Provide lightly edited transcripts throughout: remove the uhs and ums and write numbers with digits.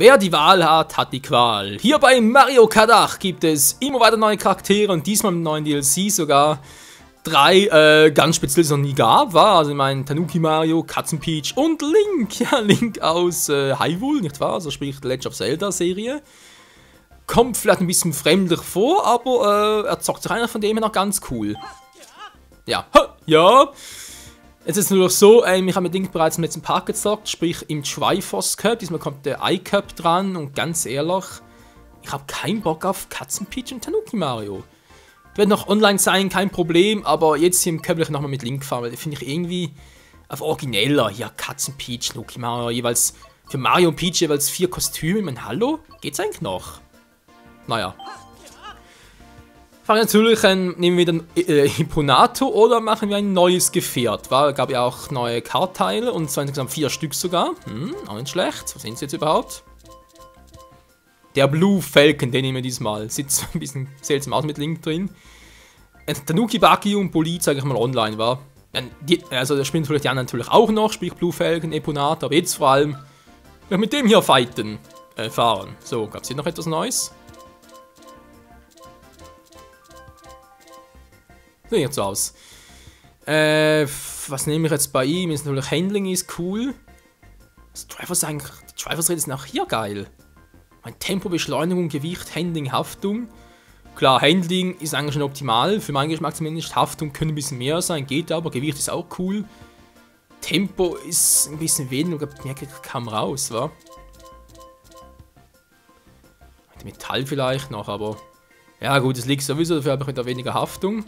Wer die Wahl hat, hat die Qual. Hier bei Mario Kart 8 gibt es immer weiter neue Charaktere und diesmal mit neuen DLC sogar 3 ganz speziell, die es noch nie gab, war. Also ich meine Tanuki Mario, Katzen Peach und Link. Ja, Link aus Hyrule, nicht wahr? Also sprich die Legend of Zelda Serie. Kommt vielleicht ein bisschen fremdlich vor, aber er zockt sich einer von dem her noch ganz cool. Ja, ja. Es ist nur so, ich habe mit Link bereits im letzten Part gezockt, sprich im Triforce Cup. Diesmal kommt der iCup dran und ganz ehrlich, ich habe keinen Bock auf Katzen Peach und Tanuki Mario. Die werden noch online sein, kein Problem, aber jetzt hier im Cup will ich nochmal mit Link fahren, weil finde ich irgendwie auf origineller. Hier Katzen Peach, Tanuki Mario, jeweils für Mario und Peach jeweils 4 Kostüme. Ich meine, hallo? Geht's eigentlich noch? Naja. Fahren natürlich, nehmen wir dann Hipponato oder machen wir ein neues Gefährt. War, gab ja auch neue Kartteile und zwar insgesamt 4 Stück sogar. Auch nicht schlecht. Was sind sie jetzt überhaupt? Der Blue Falcon, den nehmen wir diesmal. Sieht zwar ein bisschen seltsam aus mit Link drin. Tanuki, Baki und Poli zeige ich mal online, war. Also da spielen natürlich die anderen natürlich auch noch, sprich Blue Falcon, Hipponato, aber jetzt vor allem mit dem hier fighten, fahren. So, gab es hier noch etwas Neues? Sieht jetzt so aus. Was nehme ich jetzt bei ihm? Ist natürlich Handling ist cool. Das die Drivers Rate ist auch hier geil. Mein Tempo, Beschleunigung, Gewicht, Handling, Haftung. Klar, Handling ist eigentlich schon optimal. Für meinen Geschmack zumindest. Haftung könnte ein bisschen mehr sein, geht aber. Gewicht ist auch cool. Tempo ist ein bisschen weniger, merke ich kaum raus, wa? Metall vielleicht noch, aber. Ja, gut, es liegt sowieso, dafür habe ich wieder weniger Haftung.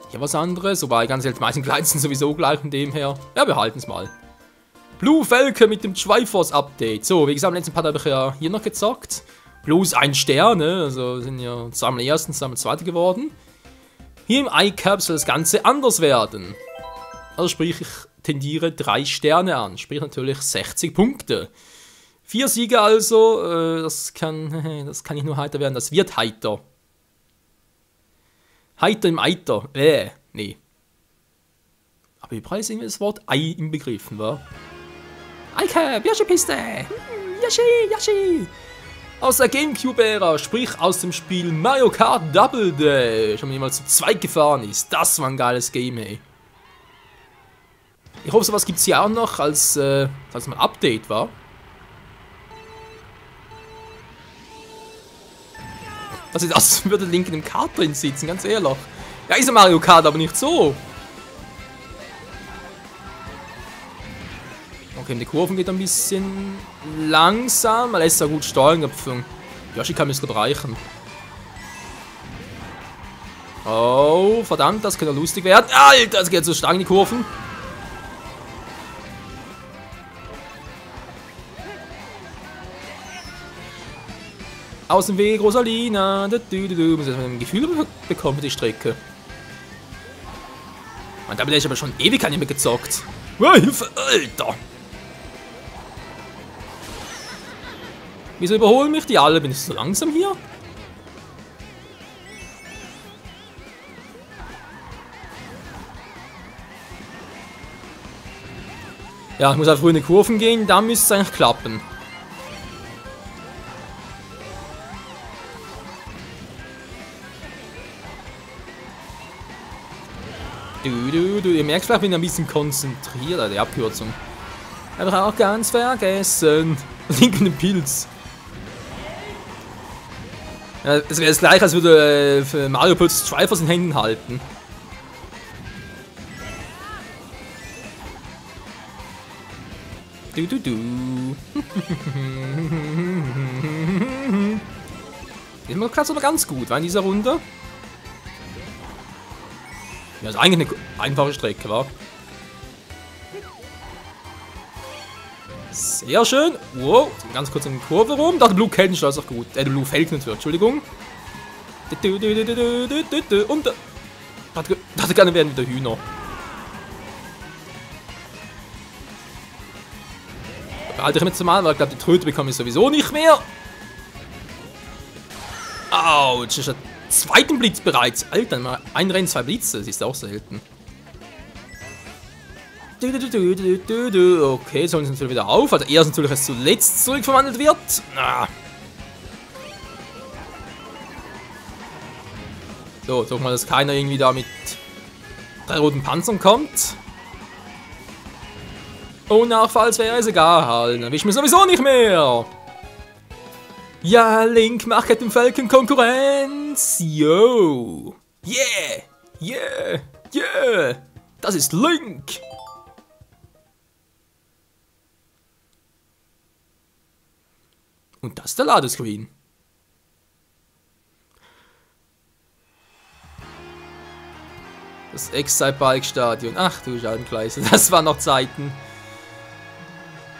Hier was anderes, wobei ganz ehrlich, die meisten Kleidungen sind sowieso gleich von dem her. Ja, wir halten es mal. Blue Falcon mit dem Triforce Update. So, wie gesagt, im letzten Part habe ich ja hier noch gezockt. Bloß 1 Stern, ne? Also sind ja zusammen Ersten, zusammen Zweite geworden. Hier im iCup soll das Ganze anders werden. Also sprich, ich tendiere 3 Sterne an. Sprich natürlich 60 Punkte. 4 Siege also, das kann nicht nur heiter werden, das wird heiter. Heiter im Eiter. Nee. Aber überall ist irgendwie das Wort Ei inbegriffen, wa? iCup, Yoshi-Piste! Yoshi! Aus der Gamecube-Ära, sprich aus dem Spiel Mario Kart Double Dash, wenn man jemals zu zweit gefahren ist. Das war ein geiles Game, ey. Ich hoffe, sowas gibt es hier auch noch, als mal Update war. Das sieht aus, als würde Link in dem Kart drin sitzen, ganz ehrlich. Ja, ist ein Mario Kart, aber nicht so. Okay, die Kurven geht ein bisschen langsam, weil er ist ja gut steuern. Yoshi kann es gerade reichen. Oh, verdammt, das könnte lustig werden. Alter, das geht so stark in die Kurven. Aus dem Weg, Rosalina. Muss jetzt ein Gefühl bekommen für die Strecke. Man, damit habe ich aber schon ewig nicht mehr gezockt. Oh, Hilfe, Alter! Wieso überholen mich die alle? Bin ich so langsam hier? Ja, ich muss einfach früh in die Kurven gehen, dann müsste es eigentlich klappen. Ihr merkt vielleicht, bin ich ein bisschen konzentriert, die Abkürzung. Habe ich auch ganz vergessen. Link mit dem Pilz. Ja, es wäre das gleiche, als würde für Mario Pilz Triforce in Händen halten. Diesmal klappt es aber ganz gut, war in dieser Runde. Ja, ist eigentlich eine einfache Strecke, wa? Sehr schön. Wow, ganz kurz in die Kurve rum. Da der Blue Falcon ist auch gut. Der Blue Falcon natürlich, Entschuldigung. Und dachte gerne werden wieder Hühner. Behalte ich mir jetzt mal, weil ich glaube, die Tröte bekomme ich sowieso nicht mehr. Autsch, ist der zweite Blitz bereits. Alter, mal ein Rennen, 2 Blitze, das ist auch selten. Okay, jetzt holen sie natürlich wieder auf. Also erst natürlich als zuletzt zurückverwandelt wird. So, sag mal, dass keiner irgendwie da mit 3 roten Panzern kommt. Oh, Nachfalls wäre es egal. Dann wissen wir sowieso nicht mehr. Ja, Link macht dem Falken Konkurrenz. Yo. Yeah. Yeah. Yeah. Das ist Link. Und das ist der Ladescreen. Das Excite-Bike-Stadion. Ach du Scheibenkleise, das waren noch Zeiten.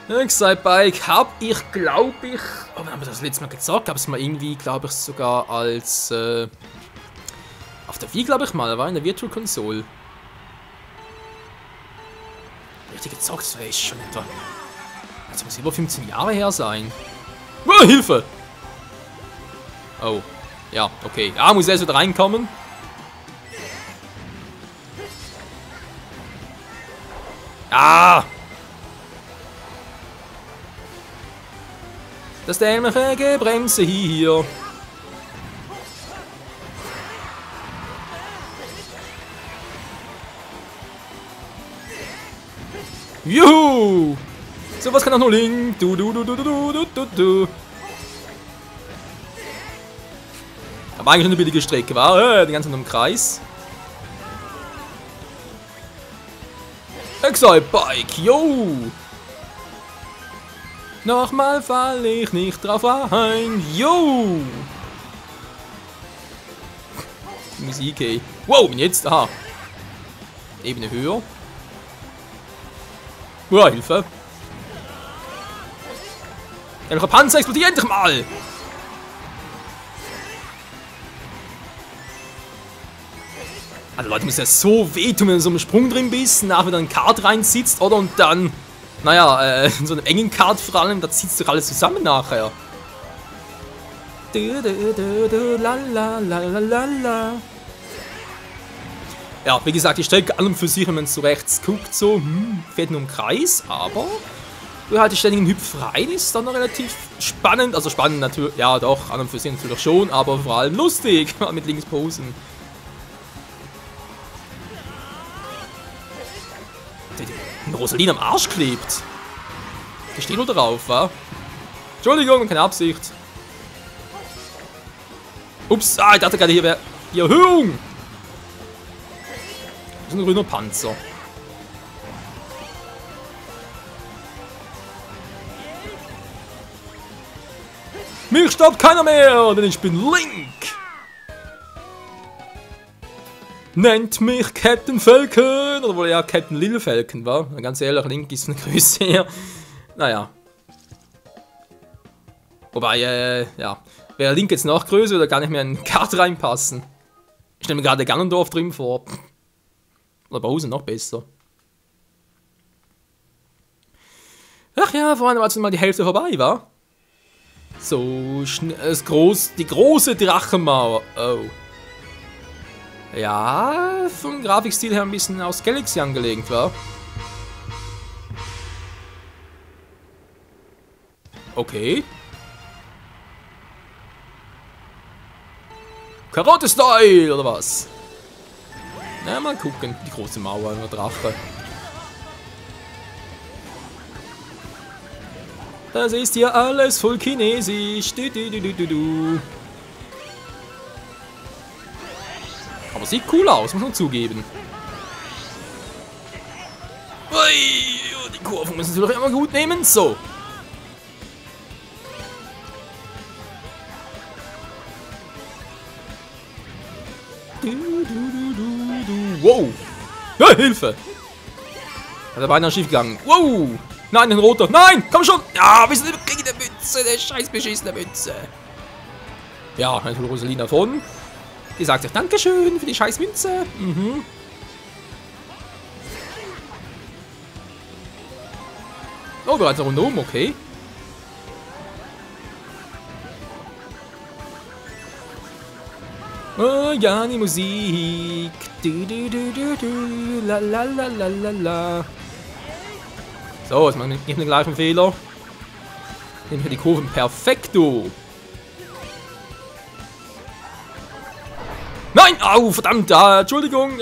Excite-Bike habe ich, glaube ich... Oh, wann haben wir das letzte Mal gesagt? Habe es mal irgendwie, glaube ich, sogar als... auf der Wii, glaube ich mal. War in der Virtual Console. Richtig gezockt, das war echt schon etwa... Das muss über 15 Jahre her sein. Oh, Hilfe! Oh. Ja, okay. Ja, muss erst wieder reinkommen. Ah! Das dämliche Gebremse hier. Juhu! So was kann auch nur Link. Du. Aber eigentlich eine billige Strecke, war die ganze Zeit im Kreis. Excite-Bike, yo! Nochmal fall ich nicht drauf ein, yo! Musik, ey. Wow, und jetzt, aha. Ebene höher. Ja, Hilfe. Der Panzer explodiert endlich mal! Also Leute, muss ja so wehtun, wenn du so einen Sprung drin bist, nachher wieder ein Kart reinsitzt, oder? Und dann, naja, in so einem engen Kart vor allem, da zieht sich doch alles zusammen nachher. Ja, wie gesagt, die Strecke an und für sich, wenn man so rechts guckt, so, fährt nur im Kreis, aber halt die ständigen Hüpfereien ist dann noch relativ spannend. Also spannend natürlich, ja doch, an und für sich natürlich schon, aber vor allem lustig, mit links posen. Rosalina am Arsch klebt. Die steht nur drauf, wa? Entschuldigung, keine Absicht. Ups, ich dachte gerade, hier wäre die Erhöhung. Das ist ein grüner Panzer. Mich stoppt keiner mehr, denn ich bin Link. Nennt mich Captain Falcon, oder wohl ja Captain Little Falcon, war? Ganz ehrlich, Link ist eine Größe her. Naja. Wobei, ja. Wäre Link jetzt noch größer oder gar nicht mehr in den Kart reinpassen? Ich stelle mir gerade Ganondorf drin vor. Oder Bowser noch besser. Ach ja, vorhin war jetzt mal die Hälfte vorbei, war? So, die große Drachenmauer. Oh. Ja, vom Grafikstil her ein bisschen aus Galaxy angelegt, war. Okay. Karotte-Style, oder was? Na, mal gucken. Die große Mauer, der Drache. Das ist hier alles voll chinesisch. Aber sieht cool aus, muss man zugeben. Ui, die Kurven müssen sie doch immer gut nehmen. So. Wow. Ja, Hilfe. Hat er beinahe schief gegangen. Wow. Nein, ein roter. Nein, komm schon. Ja, wir sind gegen die Mütze, der scheiß beschissene Mütze. Ja, eine Rosalina von. Die sagt sich Dankeschön für die scheiß Münze. Mhm. Oh, bereits eine Runde um, okay. Oh ja, die Musik. Du, la la la la la la. So, jetzt machen wir nicht den gleichen Fehler. Nehmen wir die Kurven perfekto. Nein! Au, verdammt! Entschuldigung!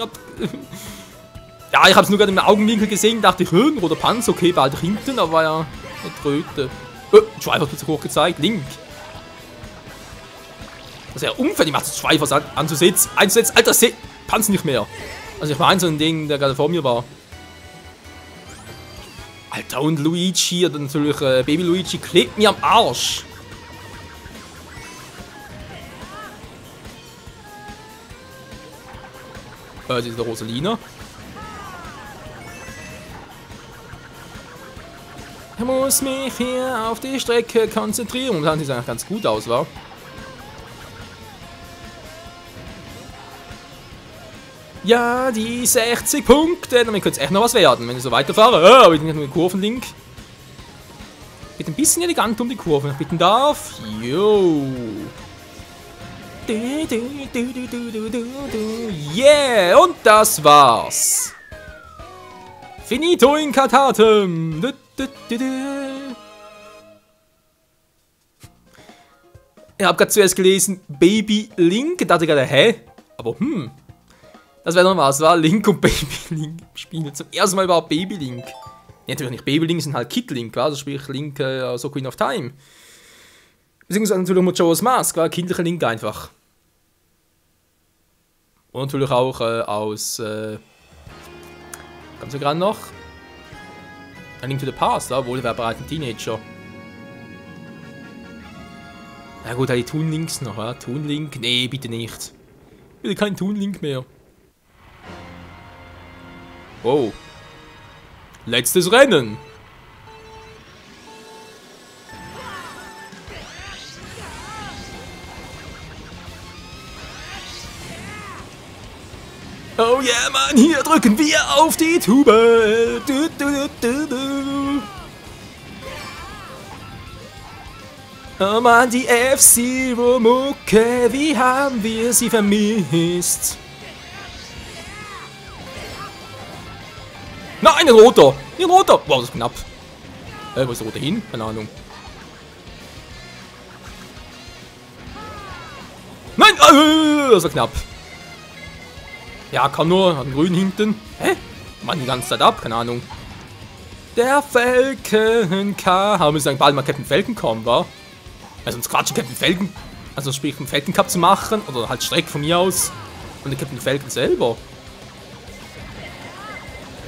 Ja, ich habe es nur gerade im Augenwinkel gesehen, dachte ich, ein roter Panzer, okay, bald hinten, aber war ja eine Tröte. Schweifer hat plötzlich hoch gezeigt, Link. Das ist ja unfällig, macht das Schweifers einzusetzen. Alter, Panzer nicht mehr. Also ich meine so ein Ding, der gerade vor mir war. Alter, und Luigi, oder natürlich Baby Luigi, klebt mir am Arsch. Das ist der Rosalina. Ich muss mich hier auf die Strecke konzentrieren. Und dann sieht es eigentlich ganz gut aus, wa? Ja, die 60 Punkte. Damit könnte es echt noch was werden, wenn ich so weiterfahre. Aber ich bin nicht nur den Kurvenlink. Bitte ein bisschen elegant um die Kurve, wenn ich bitten darf. Jo. Yeah, und das war's. Finito in Catatem. Ich habe gerade zuerst gelesen, Baby Link. Ich dachte gerade, hä? Aber das wäre noch was, war Link und Baby Link spielen. Zum ersten Mal überhaupt Baby Link. Ja, natürlich nicht Baby Link, sondern halt Kid Link, also sprich Link aus Ocarina of Time. Beziehungsweise natürlich Majora's Mask, war kindlicher Link einfach. Und natürlich auch aus, ganz so gerade noch, A Link to the Past, obwohl er war bereits ein Teenager. Na gut, die Toon Links noch, ja? Toon Link? Nee, bitte nicht. Bitte kein Toon Link mehr. Wow. Letztes Rennen. Oh yeah, Mann, hier drücken wir auf die Tube. Du, du, du, du. Oh Mann, die F-Zero-Mucke, wie haben wir sie vermisst? Nein, ein roter! Ein roter! Wow, das ist knapp. Wo ist der rote hin? Keine Ahnung. Nein! Das war knapp. Ja, kann nur. Hat einen grünen hinten. Hä? Mann, die ganze Zeit ab. Keine Ahnung. Der Falken Cup. Wir müssen bald mal Captain Falcon kommen, wa? Also uns Quatsch, Captain Falcon. Also sprich, einen Falcon Cup zu machen. Oder halt Streck von mir aus. Und den Captain Falcon selber.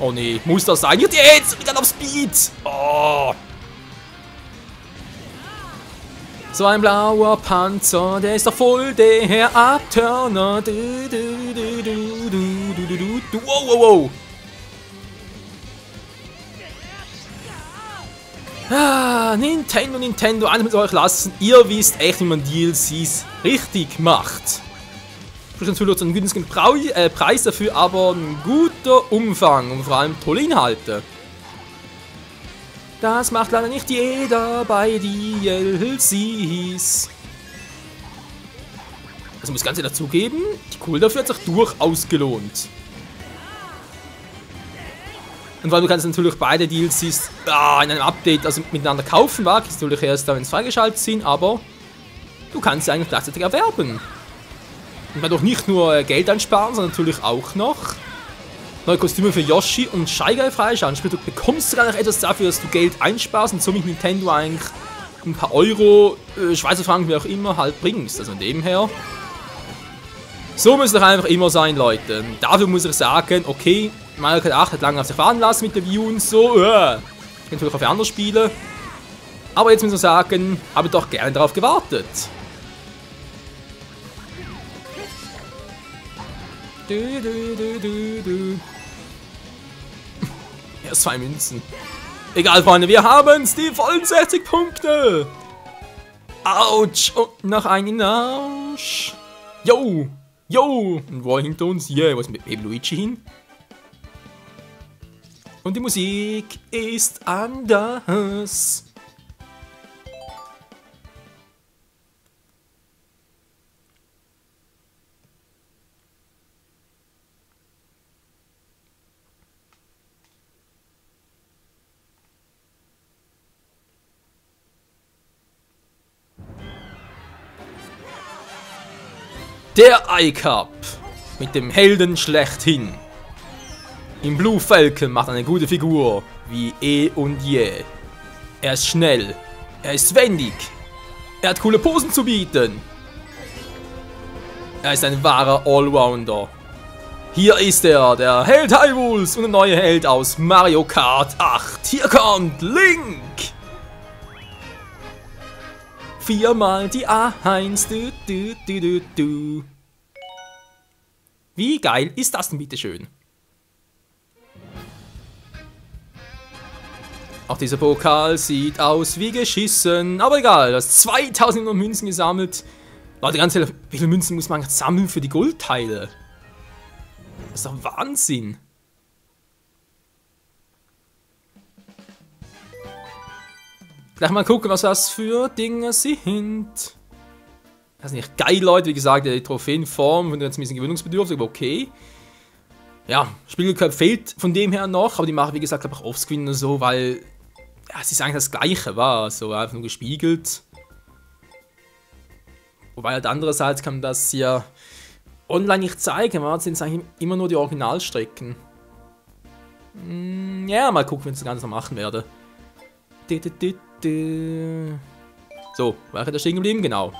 Oh nee, muss das sein? Jetzt! Wieder auf Speed! Oh! So ein blauer Panzer, der ist doch voll der Abturner. Wow, wow, wow! Ah, Nintendo, eines mit euch lassen. Ihr wisst echt, wie man DLCs richtig macht. Natürlich einen günstigen Preis dafür, aber ein guter Umfang und vor allem tolle Inhalte. Das macht leider nicht jeder bei DLCs. Also muss ich ganz ehrlich dazugeben, die Kohle dafür hat sich durchaus gelohnt. Und weil du kannst natürlich beide DLCs in einem Update also miteinander kaufen, war es natürlich erst da, wenn es freigeschaltet sind, aber du kannst sie eigentlich gleichzeitig erwerben. Und dadurch nicht nur Geld einsparen, sondern natürlich auch noch neue Kostüme für Yoshi und Shy Guy freischalten. Sprich, du bekommst sogar noch etwas dafür, dass du Geld einsparst und somit Nintendo eigentlich ein paar Euro, Schweizer Franken, wie auch immer, halt bringst. Also von dem her. So muss es doch einfach immer sein, Leute. Und dafür muss ich sagen, okay, Mario Kart 8 hat lange auf sich warten lassen mit der Wii U und so. Ich kenne natürlich auch für andere Spiele. Aber jetzt muss ich sagen, habe ich doch gerne darauf gewartet. Erst 2 Münzen. Egal, Freunde, wir haben's, die vollen 60 Punkte. Autsch, und noch einen Arsch. Yo, yo. Und wo hinter uns? Yeah, wo ist mit Baby Luigi hin? Und die Musik ist anders. Der iCup mit dem Helden schlechthin. Im Blue Falcon macht eine gute Figur, wie eh und je. Er ist schnell, er ist wendig, er hat coole Posen zu bieten. Er ist ein wahrer Allrounder. Hier ist er, der Held Hyrules und der neue Held aus Mario Kart 8. Hier kommt Link! Viermal die A1, du, du, du, du, du. Wie geil ist das denn bitte schön? Auch dieser Pokal sieht aus wie geschissen, aber egal, du hast 2000 Münzen gesammelt. Leute, ganz ehrlich, wie viele Münzen muss man sammeln für die Goldteile? Das ist doch Wahnsinn. Gleich mal gucken, was das für Dinge sind. Das ist nicht geil, Leute. Wie gesagt, die Trophäenform und jetzt ein bisschen gewöhnungsbedürftig, aber okay. Ja, Spiegelcup fehlt von dem her noch, aber die machen, wie gesagt, auch Offscreen und so, weil ja, es ist eigentlich das Gleiche, war so einfach nur gespiegelt. Wobei halt andererseits kann man das ja online nicht zeigen, weil es sind eigentlich immer nur die Originalstrecken. Ja, mal gucken, wenn ich das Ganze noch machen werde. So, war ich da stehen geblieben? Genau.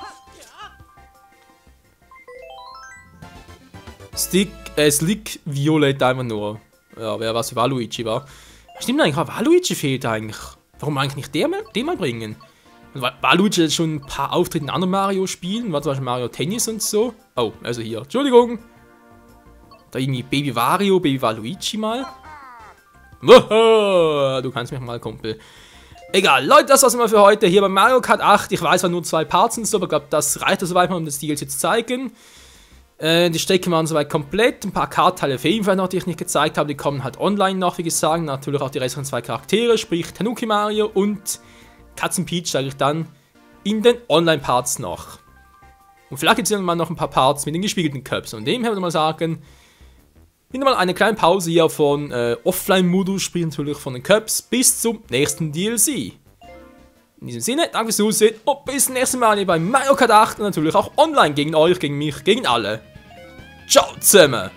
Slick Violet einfach nur. Ja, wer was für Waluigi war. Stimmt eigentlich, Waluigi fehlt eigentlich. Warum eigentlich nicht den mal bringen? Waluigi hat schon ein paar Auftritte in anderen Mario-Spielen, war zum Beispiel Mario Tennis und so. Oh, also hier, Entschuldigung. Da irgendwie Baby Wario, Baby Waluigi mal. Du kannst mich mal, Kumpel. Egal, Leute, das war's immer für heute hier bei Mario Kart 8. Ich weiß, es waren nur 2 Parts und so, aber ich glaube, das reicht soweit mal, um das DLC zu zeigen. Die Strecken waren soweit komplett. Ein paar Kartteile fehlen vielleicht noch, die ich nicht gezeigt habe. Die kommen halt online noch, wie gesagt. Natürlich auch die restlichen 2 Charaktere, sprich Tanuki Mario und Katzen Peach, sage ich dann, in den Online-Parts noch. Und vielleicht gibt es irgendwann noch ein paar Parts mit den gespiegelten Cups. Und dem her würde ich mal sagen, wieder mal eine kleine Pause hier von Offline-Modus, sprich natürlich von den Cups, bis zum nächsten DLC. In diesem Sinne, danke fürs Zusehen und bis zum nächsten Mal hier bei Mario Kart 8 und natürlich auch online gegen euch, gegen mich, gegen alle. Ciao zusammen!